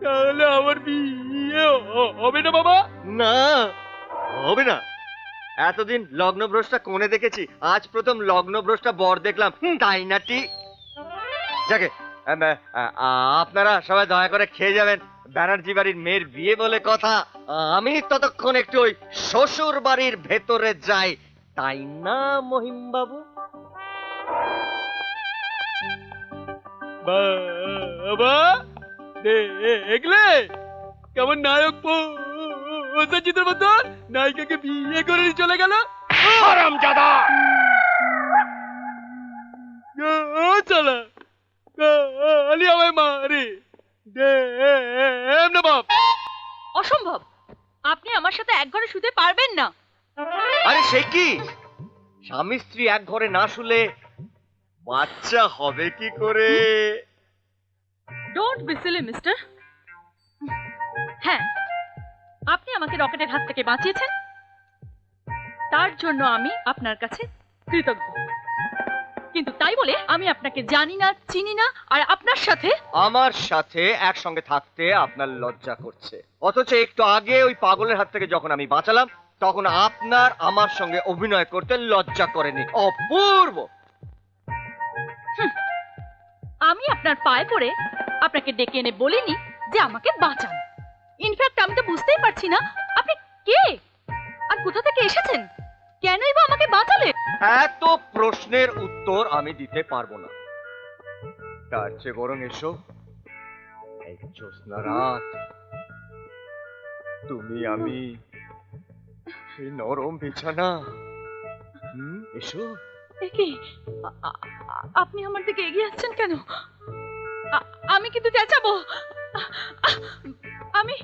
তাহলে আমার বিয়ে হবে না বাবা? না, হবে না। এতদিন লগ্নভ্রষ্টা কোণে দেখেছি, আজ প্রথম লগ্নভ্রষ্টা বর দেখলাম, তাই না? যাকে আপনারা সবাই দয়া করে খেয়ে যাবেন, ব্যানার্জি বাড়ির মেয়ের বিয়ে বলে কথা। আমি ততক্ষণ একটু ওই শ্বশুর বাড়ির ভেতরে যাই, তাই না মহিম বাবু? বাবা দেখলে কেমন নায়ক চিত্র মতন নায়িকাকে বিয়ে করে চলে গেল। হারামজাদা! চলা আলি আমায় মারে না বাপ। অসম্ভব, আপনি আমার সাথে এক ঘরে শুতে পারবেন না। আরে সে কি, স্বামী স্ত্রী এক ঘরে না শুলে বাচ্চা হবে কি করে? Don't be silly mister. হ্যাঁ, আপনি আমাকে রকেটের হাত থেকে বাঁচিয়েছেন, তার জন্য আমি আপনার কাছে কৃতজ্ঞ। কিন্তু তাই বলে আমি আপনাকে জানি না, চিনি না, আর আপনার সাথে আমার সাথে একসঙ্গে থাকতে আপনার লজ্জা করছে, অথচ একটু আগে ওই পাগলের হাত থেকে যখন আমি বাঁচালাম তখন আপনার আমার সঙ্গে অভিনয় করতে লজ্জা করেনি। অপূর্ব! আমি আপনার পায়ে পড়ে আপনাকে ডেকে এনে বলিনি যে আমাকে বাঁচান। ইনফ্যাক্ট আমি তো বুঝতেই পারছি না আপনি কে আর কোথা থেকে এসেছেন, কেনই বা আমাকে বাঁচালেন? এত প্রশ্নের উত্তর আমি দিতে পারবো না, তার চেয়ে বরং এসো, এই জ্যোৎস্না রাত, তুমি আমি, সেই নরম বিছানা, এসো। কি আপনি আমার দিকে এগিয়ে আসছেন কেন? আমি কিন্তু চেঁচাবো। আমি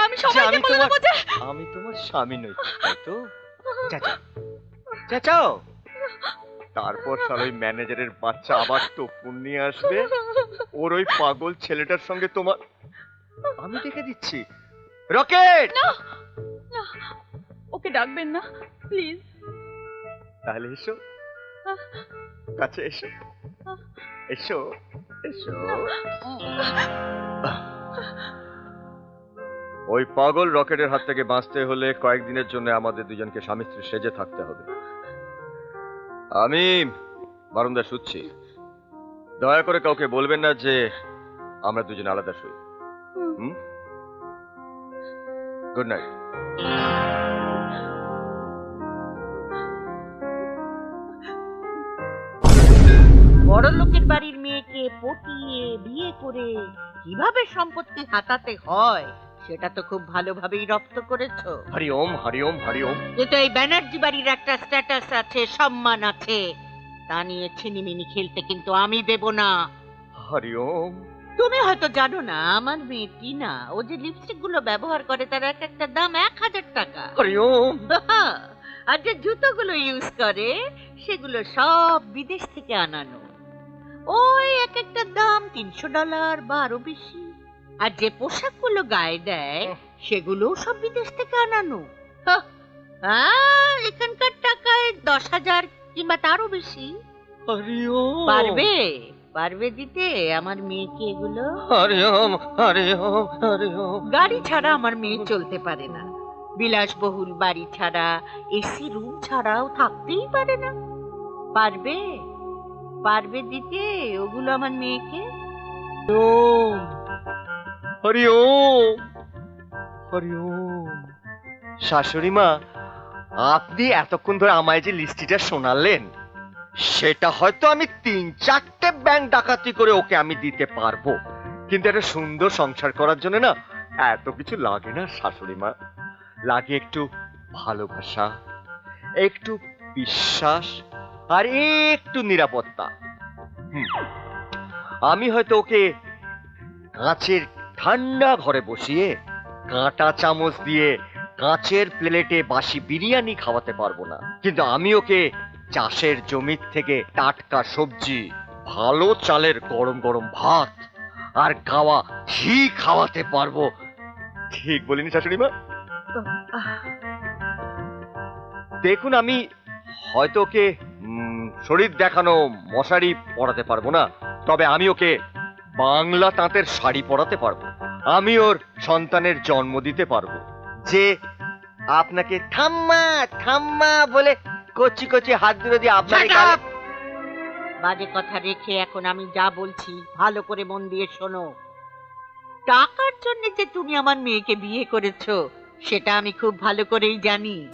আমি সবাইকে বলে দেবো যে আমি তোমার স্বামী নই, তাই তো? চেঁচাও, চেঁচাও। তারপর শালা ওই ম্যানেজারের বাচ্চা আবার টোপুন নিয়ে আসবে, ওর ওই পাগল ছেলেটার সঙ্গে তোমার আমি ডেকে দিচ্ছি। রকেট! না না, ওকে ডাকবেন না প্লিজ। তাহলে এসো, কাছে এসো, এসো, এসো। ওই পাগল রকেটের হাত থেকে বাঁচতে হলে কয়েকদিনের জন্য আমাদের দুজনকে স্বামী স্ত্রী সেজে থাকতে হবে। আমি বারান্দায় শুচ্ছি, দয়া করে কাউকে বলবেন না যে আমরা দুজন আলাদা শুই। Good night. বড় লোকের বাড়ির মেয়েকে পটিয়ে বিয়ে করে কিভাবে সম্পত্তি হাতাতে হয় সেটা তো খুব ভালোভাবেই রপ্ত করেছো। হরি ওম, হরি ওম, হরি ওম। কিন্তু এই ব্যানার্জি বাড়ির একটা স্ট্যাটাস আছে, সম্মান আছে, তা নিয়ে ছিনিমিনি খেলতে কিন্তু আমি দেব না। হরি ওম। তুমি হয়তো জানো না, আমার মেয়ে টিনা, ও যে লিপস্টিক গুলো ব্যবহার করে তার এক একটা দাম 1000 টাকা। হরি ওম। আর যে জুতোগুলো ইউজ করে সেগুলো সব বিদেশ থেকে আনানো, ওই এক একটা দাম $300 বা আরো বেশি। আর যে পোশাকগুলো গায়ে দেয় সেগুলো সব বিদেশ থেকে আনানো। এখানকার টাকায় 10,000 কিংবা তারও বেশি। হরি ওম। পারবে পারবে দিতে আমার মেয়েকে এগুলো? হরি ওম, হরি ওম, হরি ওম। গাড়ি ছাড়া আমার মেয়ে চলতে পারে না, বিলাসবহুল বাড়ি ছাড়া, এসি রুম ছাড়াও থাকতেই পারে না। পারবে পারবে দিতে ওগুলো আমার মেয়েকে? হরি ওম, হরি ওম। শাশুড়ি মা, আপনি এতক্ষণ ধরে আমায় যে লিস্টিটা শোনালেন সেটা হয়তো আমি 3-4টে ব্যাংক ডাকাতি করে ওকে আমি দিতে পারবো, কিন্তু একটা সুন্দর সংসার করার জন্য না এত কিছু লাগে না শাশুড়ি মা। লাগে একটু ভালোবাসা, একটু বিশ্বাস, আর একটু নিরাপত্তা। আমি হয়তো ওকে কাঁচের ঠান্ডা ঘরে বসিয়ে কাঁটা চামচ দিয়ে কাঁচের প্লেটে বাসি বিরিয়ানি খাওয়াতে পারবো না, কিন্তু আমি ওকে চাষের জমির থেকে টাটকা সবজি, ভালো চালের গরম গরম ভাত আর গাওয়া ঘি খাওয়াতে পারবো। ঠিক বলিনি শাশুড়ি মা? দেখুন, আমি হয়তো ওকে শরীর দেখানো মশারি পরাতে পারবো না, তবে আমি ওকে বাংলা তাঁতের শাড়ি পরাতে পারবো। আমি ওর সন্তানের জন্ম দিতে পারবো, যে আপনাকে ঠাম্মা ঠাম্মা বলে কচি কচি হাত দুটো দিয়ে আপনার Shut up! বাজে কথা রেখে এখন আমি যা বলছি ভালো করে মন দিয়ে শোনো। টাকার জন্য যে তুমি আমার মেয়েকে বিয়ে করেছো সেটা আমি খুব ভালো করেই জানি।